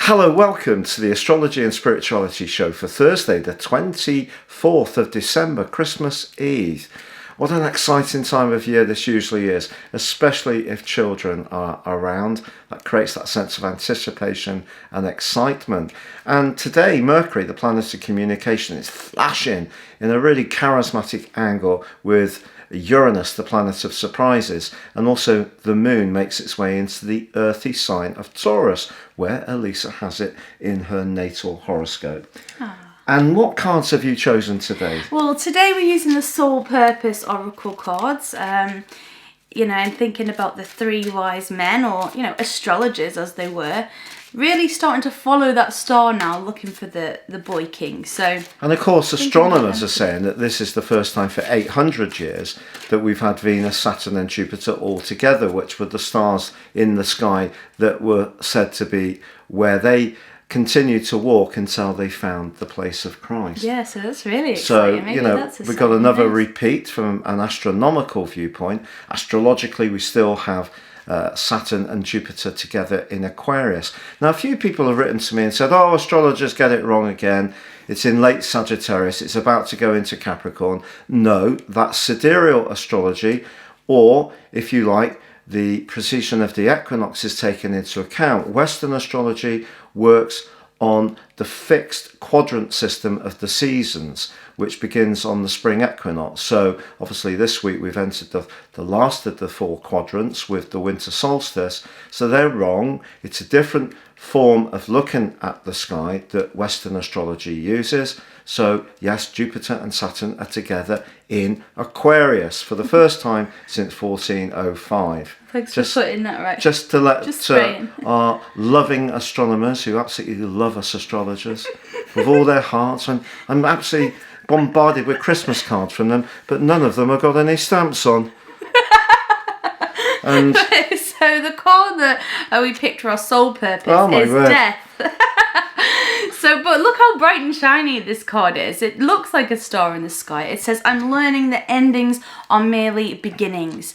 Hello, welcome to the Astrology and Spirituality show for Thursday, the 24th of December, Christmas Eve. What an exciting time of year this usually is, especially if children are around. That creates that sense of anticipation and excitement. And today, Mercury, the planet of communication, is flashing in a really charismatic angle with Uranus, the planet of surprises, and also the moon makes its way into the earthy sign of Taurus, where Elisa has it in her natal horoscope. And what cards have you chosen today? Well, today we're using the Soul Purpose Oracle cards, and thinking about the three wise men, or, astrologers as they were, really starting to follow that star now, looking for the boy king. And of course, astronomers are saying that this is the first time for 800 years that we've had Venus, Saturn and Jupiter all together, which were the stars in the sky that were said to be where they continued to walk until they found the place of Christ. Yeah, so that's really exciting. So, we've got another repeat from an astronomical viewpoint. Astrologically, we still have Saturn and Jupiter together in Aquarius. Now, a few people have written to me and said, astrologers get it wrong again. It's in late Sagittarius. It's about to go into Capricorn. No, that's sidereal astrology, or, if you like, the precession of the equinox is taken into account. Western astrology works on the fixed quadrant system of the seasons, which begins on the spring equinox. So obviously this week we've entered the last of the four quadrants with the winter solstice. So they're wrong. It's a different form of looking at the sky that Western astrology uses. So yes, Jupiter and Saturn are together in Aquarius for the first time since 1405. Thanks for putting that right. Just to let our loving astronomers who absolutely love us astrologers with all their hearts. I'm absolutely bombarded with Christmas cards from them, but none of them have got any stamps on. And so the card that we picked for our soul purpose is word. Death. But look how bright and shiny this card is. It looks like a star in the sky. It says, I'm learning that endings are merely beginnings.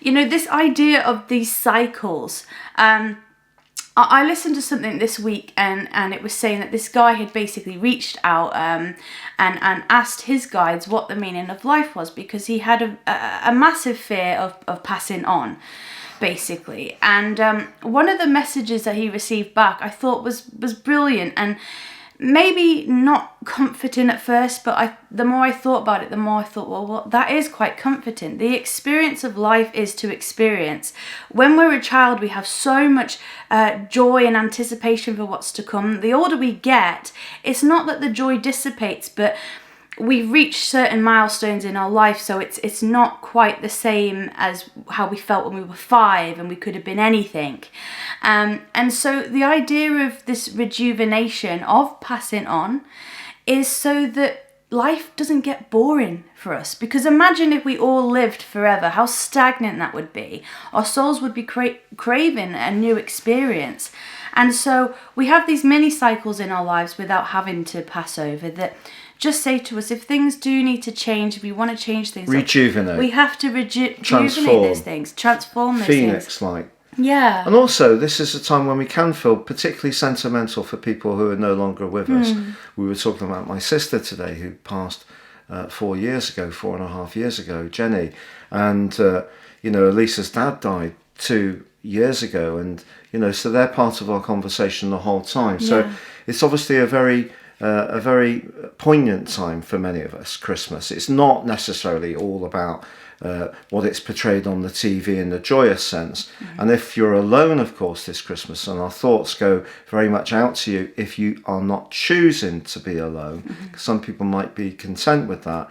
This idea of these cycles. I listened to something this week and it was saying that this guy had basically reached out and asked his guides what the meaning of life was, because he had a massive fear of passing on, basically. And one of the messages that he received back I thought was brilliant, and maybe not comforting at first, but the more I thought about it, the more I thought, well, that is quite comforting. The experience of life is to experience. When we're a child, we have so much joy and anticipation for what's to come. The older we get, it's not that the joy dissipates, but we've reached certain milestones in our life, so it's not quite the same as how we felt when we were 5 and we could have been anything. And so the idea of this rejuvenation of passing on is so that life doesn't get boring for us. Because imagine if we all lived forever, how stagnant that would be. Our souls would be craving a new experience. And so we have these mini cycles in our lives without having to pass over that just say to us, if things do need to change, if we want to change things, rejuvenate. We have to rejuvenate those things, transform those things. Phoenix-like. Yeah. And also, this is a time when we can feel particularly sentimental for people who are no longer with us. We were talking about my sister today, who passed 4.5 years ago, Jenny. And, Elisa's dad died 2 years ago. And, so they're part of our conversation the whole time. So it's obviously a very poignant time for many of us, Christmas. It's not necessarily all about what it's portrayed on the TV in the joyous sense. And if you're alone, of course, this Christmas, and our thoughts go very much out to you if you are not choosing to be alone. Some people might be content with that.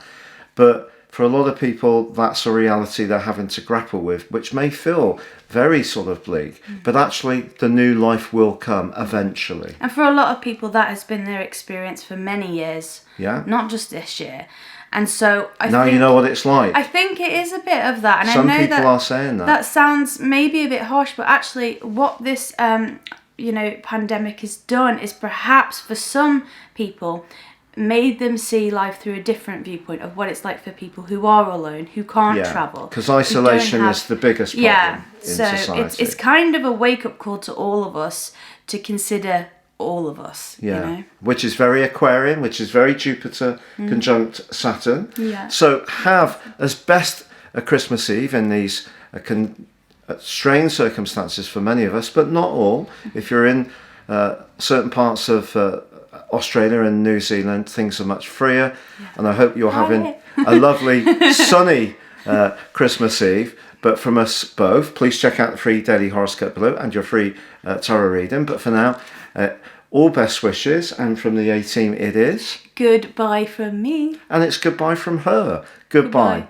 But for a lot of people, that's a reality they're having to grapple with, which may feel very sort of bleak, but actually the new life will come eventually. And for a lot of people, that has been their experience for many years. Yeah. Not just this year. And so I think you know what it's like. I think it is a bit of that. And some I know people are saying that. That sounds maybe a bit harsh, but actually what this pandemic has done is perhaps for some people made them see life through a different viewpoint of what it's like for people who are alone, who can't travel. Because isolation is the biggest problem in society. It's kind of a wake-up call to all of us to consider all of us, Yeah, you know. which is very Aquarian, which is very Jupiter conjunct Saturn. Yeah. So have as best a Christmas Eve in these strange circumstances for many of us, but not all. If you're in certain parts of Australia and New Zealand, things are much freer, and I hope you're having a lovely sunny Christmas Eve. But from us both, please check out the free daily horoscope below and your free tarot reading. But for now, all best wishes, and from the A team it is Goodbye from me. and it's goodbye from her. Goodbye.